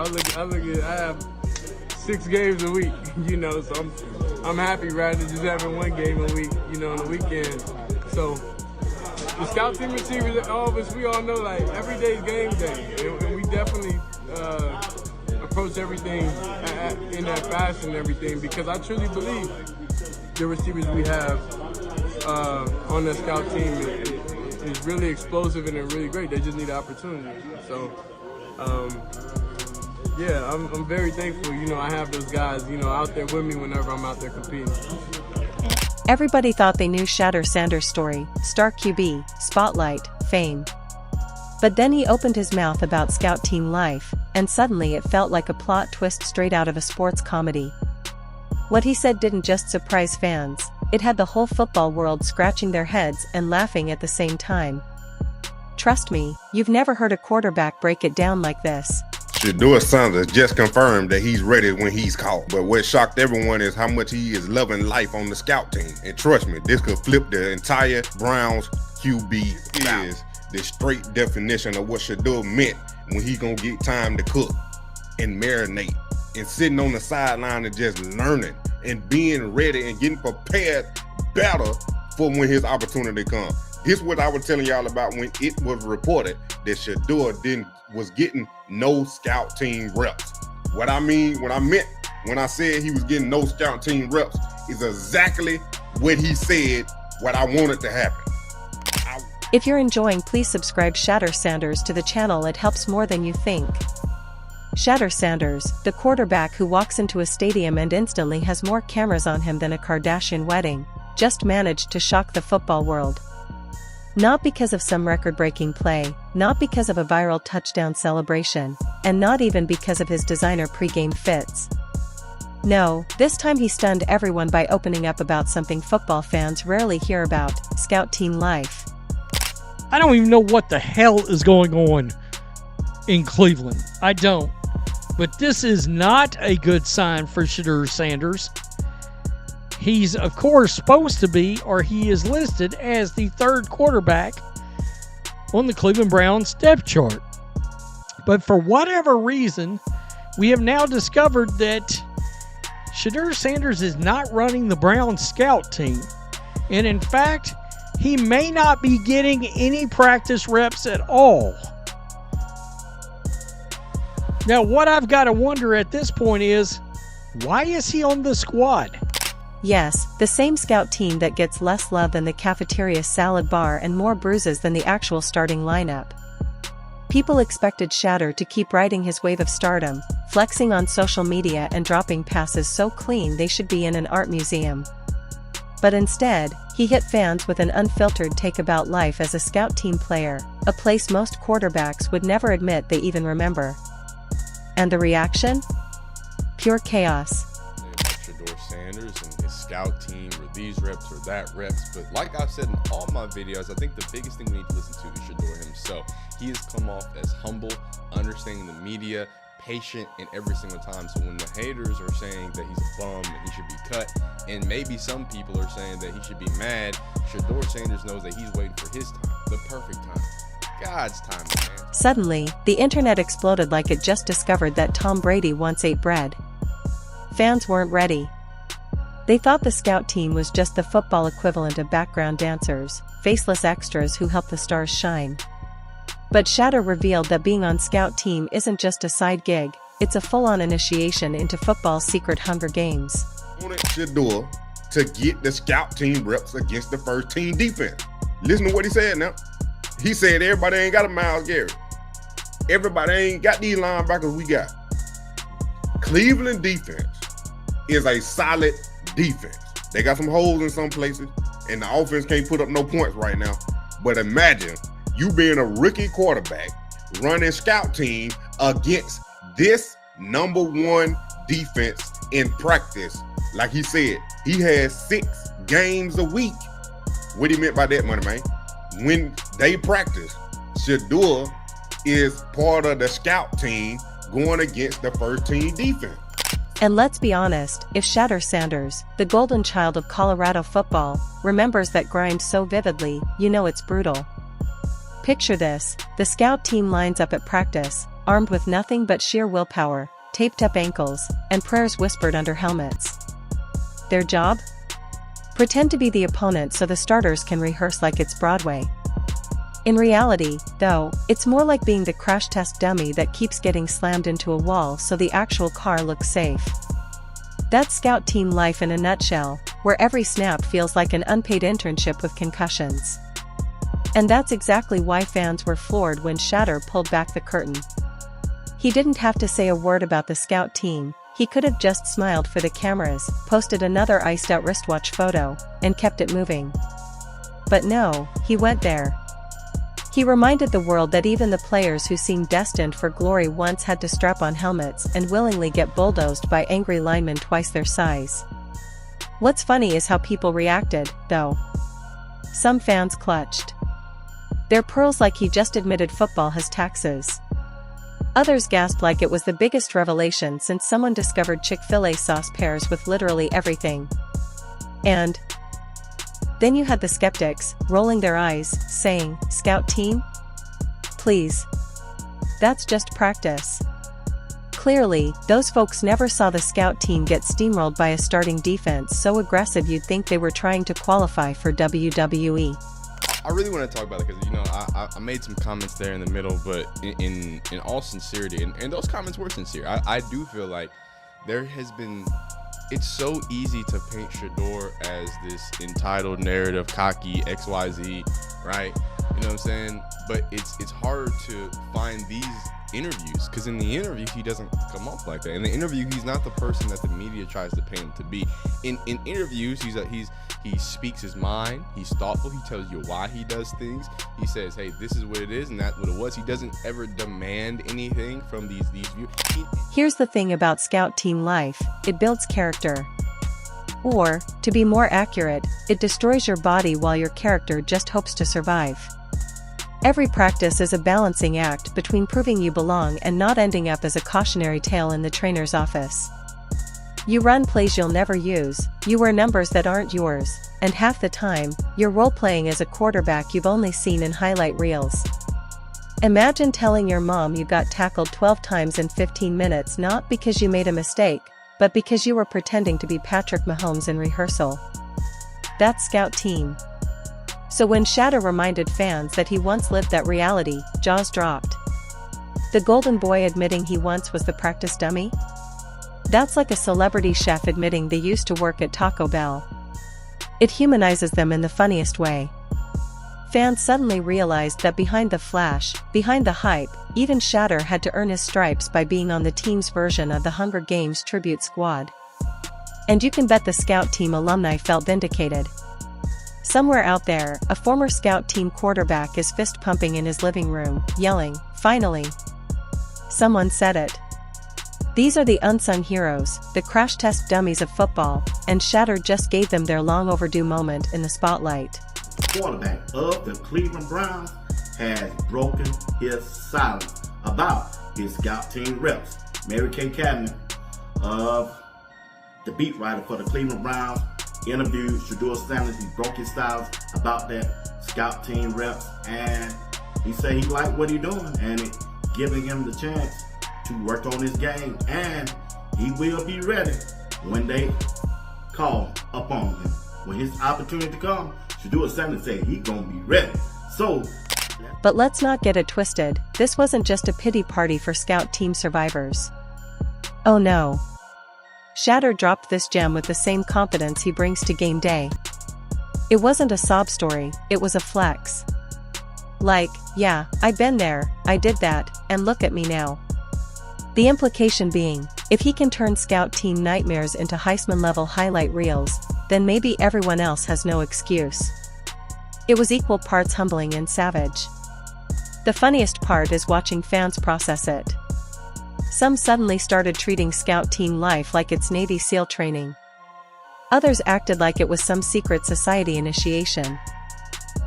I have 6 games a week, so I'm happy rather than just having 1 game a week, on the weekend. So the scout team receivers, all of us, we all know like every day's game day, and we definitely approach everything in that fashion and everything, because I truly believe the receivers we have on the scout team is really explosive and they're really great. They just need opportunity. So, yeah, I'm very thankful. I have those guys, out there with me whenever I'm out there competing. Everybody thought they knew Shedeur Sanders' story, star QB, spotlight, fame. But then he opened his mouth about scout team life, and suddenly it felt like a plot twist straight out of a sports comedy. What he said didn't just surprise fans, it had the whole football world scratching their heads and laughing at the same time. Trust me, you've never heard a quarterback break it down like this. Shedeur Sanders just confirmed that he's ready when he's called. But what shocked everyone is how much he is loving life on the scout team. And trust me, this could flip the entire Browns QB is the straight definition of what Shedeur meant when he gonna get time to cook and marinate and sitting on the sideline and just learning and being ready and getting prepared better for when his opportunity comes. This is what I was telling y'all about when it was reported that Shedeur was getting no scout team reps. What I meant when I said he was getting no scout team reps is exactly what he said, what I wanted to happen. If you're enjoying, please subscribe Shedeur Sanders to the channel. It helps more than you think. Shedeur Sanders, the quarterback who walks into a stadium and instantly has more cameras on him than a Kardashian wedding, just managed to shock the football world. Not because of some record-breaking play, not because of a viral touchdown celebration, and not even because of his designer pre-game fits. No, this time he stunned everyone by opening up about something football fans rarely hear about: scout team life. I don't even know what the hell is going on in Cleveland. I don't. But this is not a good sign for Shedeur Sanders. He's, of course, supposed to be, or he is listed as the 3rd quarterback on the Cleveland Browns depth chart. But for whatever reason, we have now discovered that Shedeur Sanders is not running the Browns scout team. And in fact, he may not be getting any practice reps at all. Now, what I've got to wonder at this point is, why is he on the squad? Yes, the same scout team that gets less love than the cafeteria salad bar and more bruises than the actual starting lineup. People expected Shedeur to keep riding his wave of stardom, flexing on social media and dropping passes so clean they should be in an art museum. But instead, he hit fans with an unfiltered take about life as a scout team player, a place most quarterbacks would never admit they even remember. And the reaction? Pure chaos. Shedeur Sanders and his scout team, or these reps or that reps, but like I've said in all my videos, I think the biggest thing we need to listen to is Shedeur himself. He has come off as humble, understanding the media, patient in every single time. So when the haters are saying that he's a bum and he should be cut, and maybe some people are saying that he should be mad, Shedeur Sanders knows that he's waiting for his time, the perfect time, God's time, man. Suddenly, the internet exploded like it just discovered that Tom Brady once ate bread. Fans weren't ready. They thought the scout team was just the football equivalent of background dancers, faceless extras who help the stars shine. But Shedeur revealed that being on scout team isn't just a side gig, it's a full-on initiation into football's secret Hunger Games. Wanted Shedeur to get the scout team reps against the first team defense. Listen to what he said now. He said everybody ain't got a Myles Garrett. Everybody ain't got these linebackers we got. Cleveland defense is a solid defense. They got some holes in some places, and the offense can't put up no points right now. But imagine you being a rookie quarterback running scout team against this #1 defense in practice. Like he said, he has 6 games a week. What he meant by that, money man? When they practice, Shedeur is part of the scout team going against the first team defense. And let's be honest, if Shedeur Sanders, the golden child of Colorado football, remembers that grind so vividly, you know it's brutal. Picture this: the scout team lines up at practice, armed with nothing but sheer willpower, taped up ankles, and prayers whispered under helmets. Their job? Pretend to be the opponent so the starters can rehearse like it's Broadway. In reality, though, it's more like being the crash test dummy that keeps getting slammed into a wall so the actual car looks safe. That's scout team life in a nutshell, where every snap feels like an unpaid internship with concussions. And that's exactly why fans were floored when Shedeur pulled back the curtain. He didn't have to say a word about the scout team, he could have just smiled for the cameras, posted another iced-out wristwatch photo, and kept it moving. But no, he went there. He reminded the world that even the players who seemed destined for glory once had to strap on helmets and willingly get bulldozed by angry linemen twice their size. What's funny is how people reacted, though. Some fans clutched their pearls like he just admitted football has taxes. Others gasped like it was the biggest revelation since someone discovered Chick-fil-A sauce pairs with literally everything. And then you had the skeptics, rolling their eyes, saying, "Scout team? Please. That's just practice." Clearly, those folks never saw the scout team get steamrolled by a starting defense so aggressive you'd think they were trying to qualify for WWE. I really want to talk about it because, I made some comments there in the middle, but in all sincerity, and those comments were sincere, I do feel like there has been, it's so easy to paint Shedeur as this entitled, narrative, cocky, XYZ, right? You know what I'm saying? But it's hard to find these interviews, because in the interview he doesn't come off like that. In the interview he's not the person that the media tries to paint him to be. In interviews he speaks his mind, he's thoughtful, he tells you why he does things, he says, hey, this is what it is and that's what it was. He doesn't ever demand anything from these views. Here's the thing about scout team life, it builds character. Or, to be more accurate, it destroys your body while your character just hopes to survive. Every practice is a balancing act between proving you belong and not ending up as a cautionary tale in the trainer's office. You run plays you'll never use, you wear numbers that aren't yours, and half the time, you're role-playing as a quarterback you've only seen in highlight reels. Imagine telling your mom you got tackled 12 times in 15 minutes not because you made a mistake, but because you were pretending to be Patrick Mahomes in rehearsal. That's scout team. So when Shedeur reminded fans that he once lived that reality, jaws dropped. The golden boy admitting he once was the practice dummy? That's like a celebrity chef admitting they used to work at Taco Bell. It humanizes them in the funniest way. Fans suddenly realized that behind the flash, behind the hype, even Shedeur had to earn his stripes by being on the team's version of the Hunger Games tribute squad. And you can bet the scout team alumni felt vindicated. Somewhere out there, a former scout team quarterback is fist pumping in his living room, yelling, "Finally! Someone said it." These are the unsung heroes, the crash test dummies of football, and Shedeur just gave them their long overdue moment in the spotlight. Quarterback of the Cleveland Browns has broken his silence about his scout team reps. Mary Kay Cadman, of the beat writer for the Cleveland Browns, interviewed Shedeur Sanders. He broke his silence about that scout team reps, and he said he liked what he's doing and it giving him the chance to work on his game, and he will be ready when they call upon him. When his opportunity comes, Shedeur Sanders said he's gonna be ready. So, but let's not get it twisted, this wasn't just a pity party for scout team survivors. Oh no. Shedeur dropped this gem with the same confidence he brings to game day. It wasn't a sob story, it was a flex. Like, yeah, I've been there, I did that, and look at me now. The implication being, if he can turn scout team nightmares into Heisman-level highlight reels, then maybe everyone else has no excuse. It was equal parts humbling and savage. The funniest part is watching fans process it. Some suddenly started treating scout team life like it's Navy SEAL training. Others acted like it was some secret society initiation.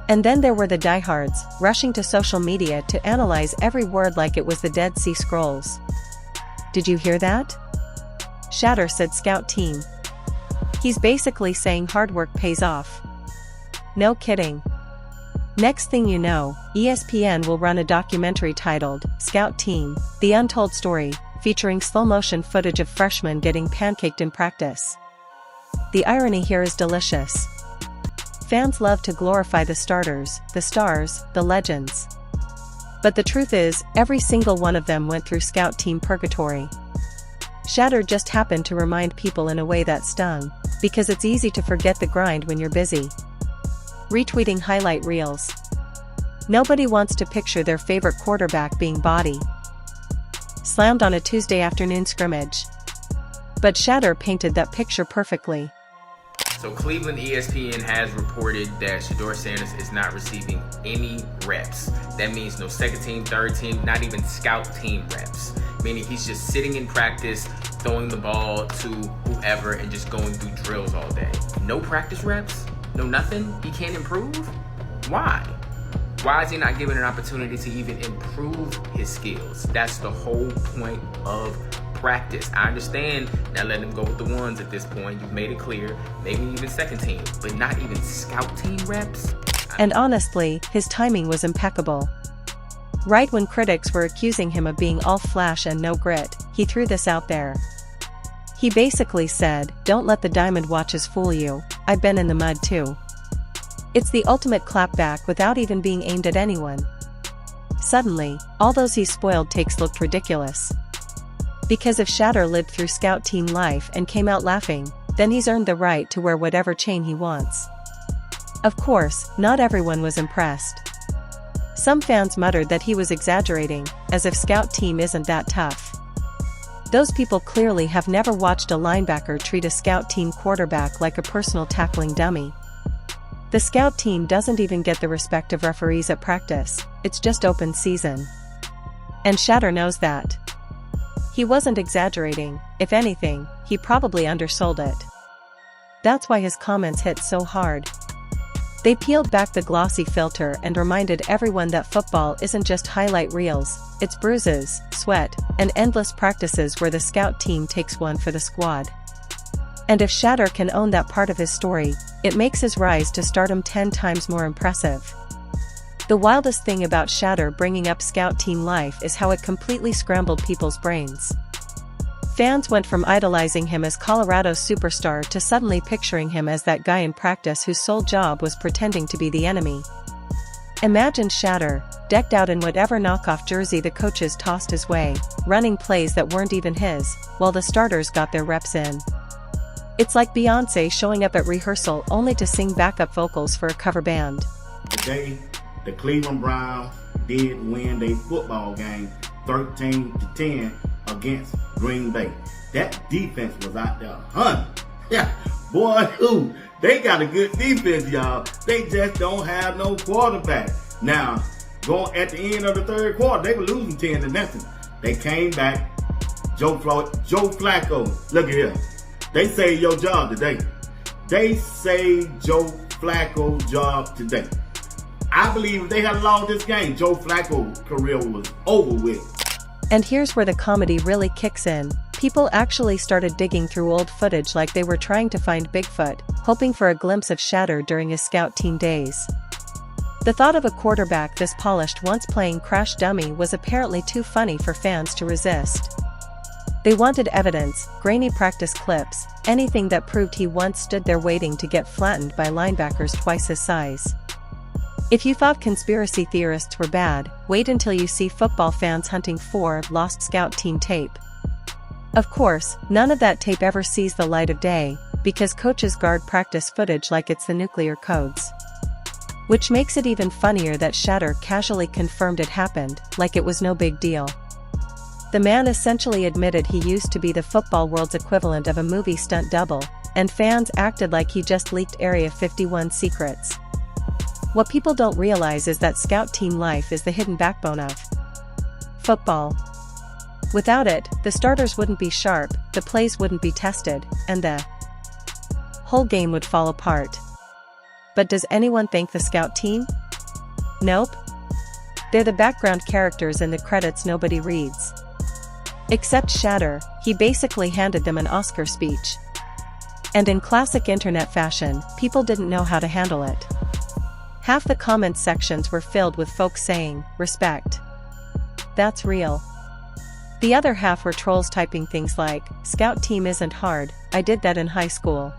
And then there were the diehards, rushing to social media to analyze every word like it was the Dead Sea Scrolls. Did you hear that? Shedeur said scout team. He's basically saying hard work pays off. No kidding. Next thing you know, ESPN will run a documentary titled Scout Team: The Untold Story, featuring slow-motion footage of freshmen getting pancaked in practice. The irony here is delicious. Fans love to glorify the starters, the stars, the legends. But the truth is, every single one of them went through Scout Team purgatory. Shedeur just happened to remind people in a way that stung, because it's easy to forget the grind when you're busy retweeting highlight reels. Nobody wants to picture their favorite quarterback being body slammed on a Tuesday afternoon scrimmage. But Shedeur painted that picture perfectly. So Cleveland ESPN has reported that Shedeur Sanders is not receiving any reps. That means no second team, third team, not even scout team reps. Meaning he's just sitting in practice, throwing the ball to whoever and just going through drills all day. No practice reps? No nothing? He can't improve? Why? Why is he not given an opportunity to even improve his skills? That's the whole point of practice. I understand now letting him go with the ones at this point. You've made it clear. Maybe even second team, but not even scout team reps? And honestly, his timing was impeccable. Right when critics were accusing him of being all flash and no grit, he threw this out there. He basically said, "Don't let the diamond watches fool you, I've been in the mud too." It's the ultimate clapback without even being aimed at anyone. Suddenly, all those he spoiled takes looked ridiculous. Because if Shedeur lived through scout team life and came out laughing, then he's earned the right to wear whatever chain he wants. Of course, not everyone was impressed. Some fans muttered that he was exaggerating, as if scout team isn't that tough. Those people clearly have never watched a linebacker treat a scout team quarterback like a personal tackling dummy. The scout team doesn't even get the respect of referees at practice, it's just open season. And Shedeur knows that. He wasn't exaggerating, if anything, he probably undersold it. That's why his comments hit so hard. They peeled back the glossy filter and reminded everyone that football isn't just highlight reels, it's bruises, sweat, and endless practices where the scout team takes one for the squad. And if Shedeur can own that part of his story, it makes his rise to stardom 10 times more impressive. The wildest thing about Shedeur bringing up scout team life is how it completely scrambled people's brains. Fans went from idolizing him as Colorado's superstar to suddenly picturing him as that guy in practice whose sole job was pretending to be the enemy. Imagine Shedeur, decked out in whatever knockoff jersey the coaches tossed his way, running plays that weren't even his, while the starters got their reps in. It's like Beyoncé showing up at rehearsal only to sing backup vocals for a cover band. Today, the Cleveland Browns did win their football game 13-10 against Green Bay. That defense was out there hunting. Yeah, boy, they got a good defense, y'all. They just don't have no quarterback. Now, going at the end of the third quarter, they were losing 10-0. They came back. Joe Flacco, look at here. They saved your job today. They saved Joe Flacco's job today. I believe if they had lost this game, Joe Flacco's career was over with. And here's where the comedy really kicks in. People actually started digging through old footage like they were trying to find Bigfoot, hoping for a glimpse of Shedeur during his scout team days. The thought of a quarterback this polished once playing crash dummy was apparently too funny for fans to resist. They wanted evidence, grainy practice clips, anything that proved he once stood there waiting to get flattened by linebackers twice his size. If you thought conspiracy theorists were bad, wait until you see football fans hunting for lost scout team tape. Of course, none of that tape ever sees the light of day, because coaches guard practice footage like it's the nuclear codes. Which makes it even funnier that Shedeur casually confirmed it happened, like it was no big deal. The man essentially admitted he used to be the football world's equivalent of a movie stunt double, and fans acted like he just leaked Area 51 secrets. What people don't realize is that scout team life is the hidden backbone of football. Without it, the starters wouldn't be sharp, the plays wouldn't be tested, and the whole game would fall apart. But does anyone thank the scout team? Nope. They're the background characters in the credits nobody reads. Except Shedeur, he basically handed them an Oscar speech. And in classic internet fashion, people didn't know how to handle it. Half the comments sections were filled with folks saying, "Respect. That's real." The other half were trolls typing things like, "Scout team isn't hard, I did that in high school."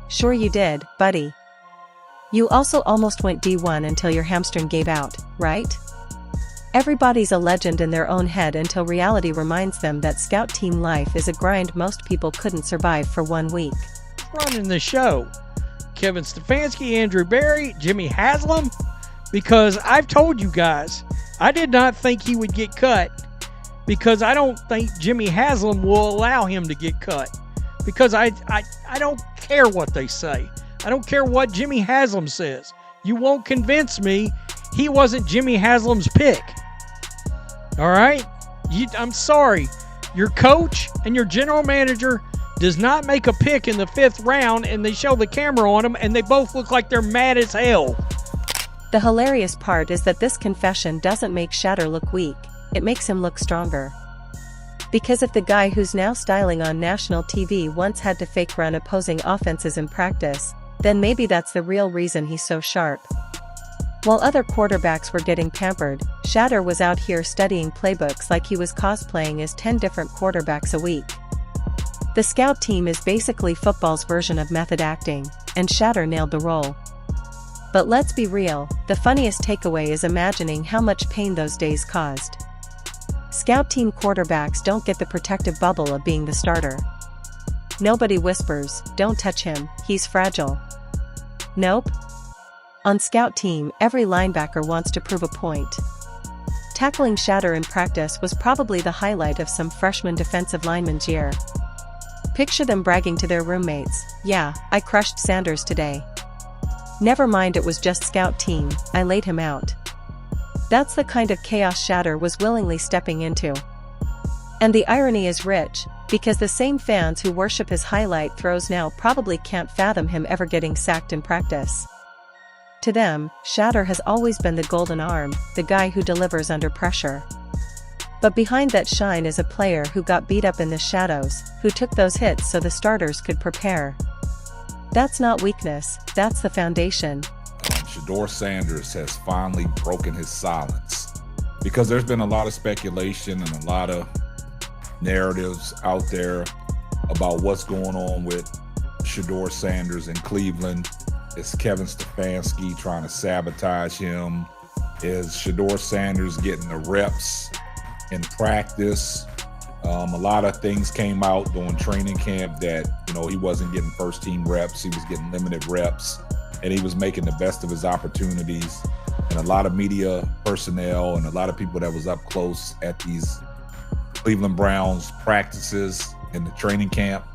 Sure you did, buddy. You also almost went D1 until your hamstring gave out, right? Everybody's a legend in their own head until reality reminds them that scout team life is a grind most people couldn't survive for 1 week. Running the show, Kevin Stefanski, Andrew Barry, Jimmy Haslam, because I've told you guys, I did not think he would get cut, because I don't think Jimmy Haslam will allow him to get cut, because I don't care what they say. I don't care what Jimmy Haslam says. You won't convince me he wasn't Jimmy Haslam's pick. All right? I'm sorry. Your coach and your general manager does not make a pick in the 5th round, and they show the camera on them, and they both look like they're mad as hell. The hilarious part is that this confession doesn't make Shedeur look weak, it makes him look stronger. Because if the guy who's now styling on national TV once had to fake run opposing offenses in practice, then maybe that's the real reason he's so sharp. While other quarterbacks were getting pampered, Shedeur was out here studying playbooks like he was cosplaying as 10 different quarterbacks a week. The scout team is basically football's version of method acting, and Shedeur nailed the role. But let's be real, the funniest takeaway is imagining how much pain those days caused. Scout team quarterbacks don't get the protective bubble of being the starter. Nobody whispers, "Don't touch him, he's fragile." Nope. On scout team, every linebacker wants to prove a point. Tackling Shedeur in practice was probably the highlight of some freshman defensive lineman's year. Picture them bragging to their roommates, "Yeah, I crushed Sanders today. Never mind, it was just scout team, I laid him out." That's the kind of chaos Shedeur was willingly stepping into. And the irony is rich, because the same fans who worship his highlight throws now probably can't fathom him ever getting sacked in practice. To them, Shedeur has always been the golden arm, the guy who delivers under pressure. But behind that shine is a player who got beat up in the shadows, who took those hits so the starters could prepare. That's not weakness, that's the foundation. Shedeur Sanders has finally broken his silence, because there's been a lot of speculation and a lot of narratives out there about what's going on with Shedeur Sanders in Cleveland. Is Kevin Stefanski trying to sabotage him? Is Shedeur Sanders getting the reps in practice? A lot of things came out during training camp that, he wasn't getting first team reps. He was getting limited reps, and he was making the best of his opportunities. And a lot of media personnel and a lot of people that was up close at these Cleveland Browns practices in the training camp,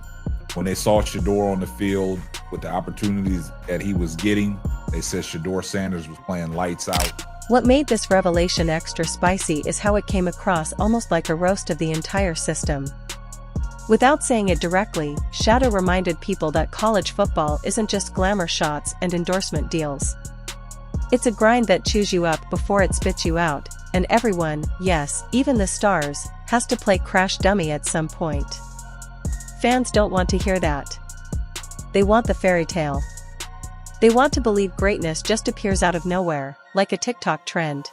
when they saw Shedeur on the field with the opportunities that he was getting, they said Shedeur Sanders was playing lights out. What made this revelation extra spicy is how it came across almost like a roast of the entire system. Without saying it directly, Shedeur reminded people that college football isn't just glamour shots and endorsement deals. It's a grind that chews you up before it spits you out, and everyone, yes, even the stars, has to play crash dummy at some point. Fans don't want to hear that. They want the fairy tale. They want to believe greatness just appears out of nowhere, like a TikTok trend.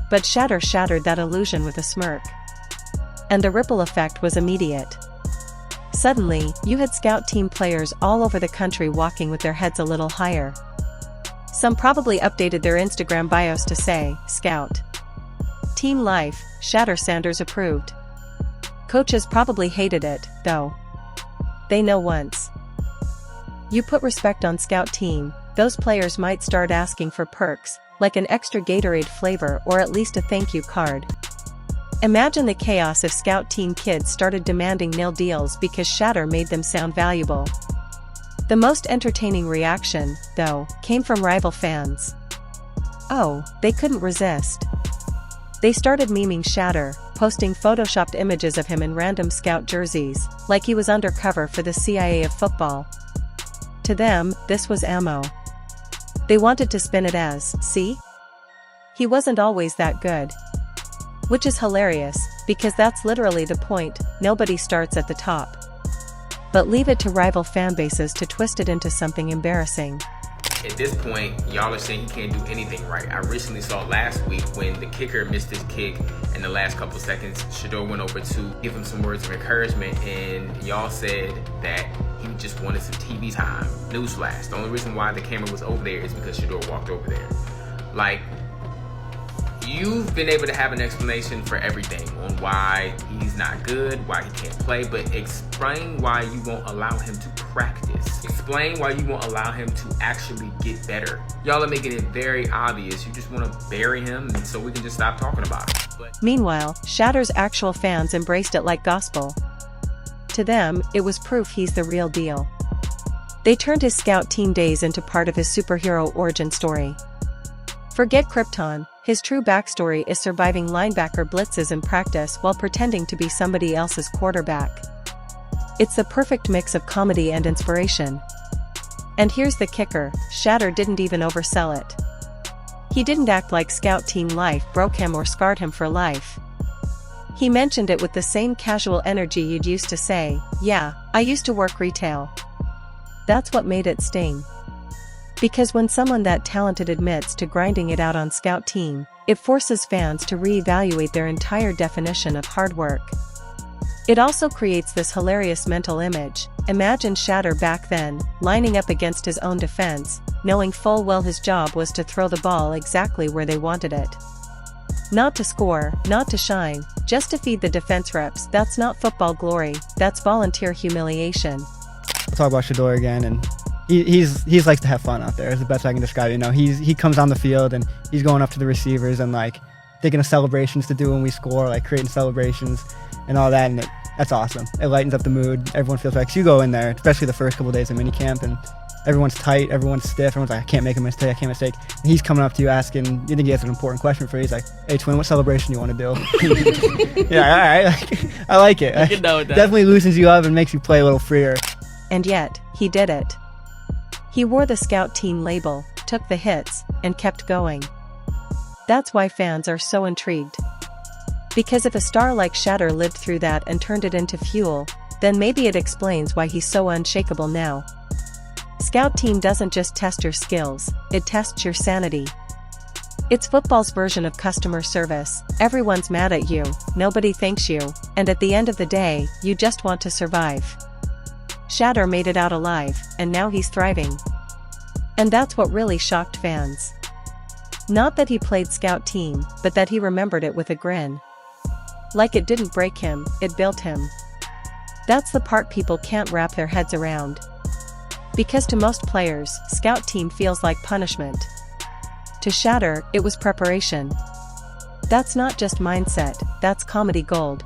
But Shedeur shattered that illusion with a smirk. And the ripple effect was immediate. Suddenly, you had scout team players all over the country walking with their heads a little higher. Some probably updated their Instagram bios to say, "Scout Team Life, Shedeur Sanders approved." Coaches probably hated it, though. They know once you put respect on scout team, those players might start asking for perks, like an extra Gatorade flavor or at least a thank you card. Imagine the chaos if scout team kids started demanding nil deals because Shedeur made them sound valuable. The most entertaining reaction, though, came from rival fans. Oh, they couldn't resist. They started memeing Shedeur, posting photoshopped images of him in random scout jerseys, like he was undercover for the CIA of football. To them, this was ammo. They wanted to spin it as, "See? He wasn't always that good." Which is hilarious, because that's literally the point, nobody starts at the top. But leave it to rival fanbases to twist it into something embarrassing. At this point, y'all are saying he can't do anything right. I recently saw last week when the kicker missed his kick in the last couple seconds, Shedeur went over to give him some words of encouragement, and y'all said that he just wanted some TV time. Newsflash, the only reason why the camera was over there is because Shedeur walked over there. Like, you've been able to have an explanation for everything on why he's not good, why he can't play, but explain why you won't allow him to practice. Explain why you won't allow him to actually get better. Y'all are making it very obvious. You just want to bury him and so we can just stop talking about it. Meanwhile, Shedeur's actual fans embraced it like gospel. To them, it was proof he's the real deal. They turned his scout team days into part of his superhero origin story. Forget Krypton, his true backstory is surviving linebacker blitzes in practice while pretending to be somebody else's quarterback. It's the perfect mix of comedy and inspiration. And here's the kicker, Shedeur didn't even oversell it. He didn't act like scout team life broke him or scarred him for life. He mentioned it with the same casual energy you'd used to say, "Yeah, I used to work retail." That's what made it sting. Because when someone that talented admits to grinding it out on scout team, it forces fans to reevaluate their entire definition of hard work. It also creates this hilarious mental image. Imagine Shedeur back then, lining up against his own defense, knowing full well his job was to throw the ball exactly where they wanted it. Not to score, not to shine, just to feed the defense reps. That's not football glory, that's volunteer humiliation. We'll talk about Shedeur again, and he's likes to have fun out there, is the best I can describe it. You know, he comes on the field and he's going up to the receivers and like thinking of celebrations to do when we score, like creating celebrations and all that, and that's awesome. It lightens up the mood. Everyone feels like, so you go in there, especially the first couple of days of minicamp, and everyone's tight, everyone's stiff, everyone's like, I can't make a mistake, I can't mistake. And he's coming up to you asking, you think he has an important question for you, he's like, hey twin, what celebration you want to do? Yeah, all right, like, I like it. I can know that. Definitely loosens you up and makes you play a little freer. And yet, he did it. He wore the scout team label, took the hits, and kept going. That's why fans are so intrigued. Because if a star like Shedeur lived through that and turned it into fuel, then maybe it explains why he's so unshakable now. Scout team doesn't just test your skills, it tests your sanity. It's football's version of customer service. Everyone's mad at you, nobody thanks you, and at the end of the day, you just want to survive. Shedeur made it out alive, and now he's thriving. And that's what really shocked fans. Not that he played scout team, but that he remembered it with a grin. Like it didn't break him, it built him. That's the part people can't wrap their heads around. Because to most players, scout team feels like punishment. To Shedeur, it was preparation. That's not just mindset, that's comedy gold.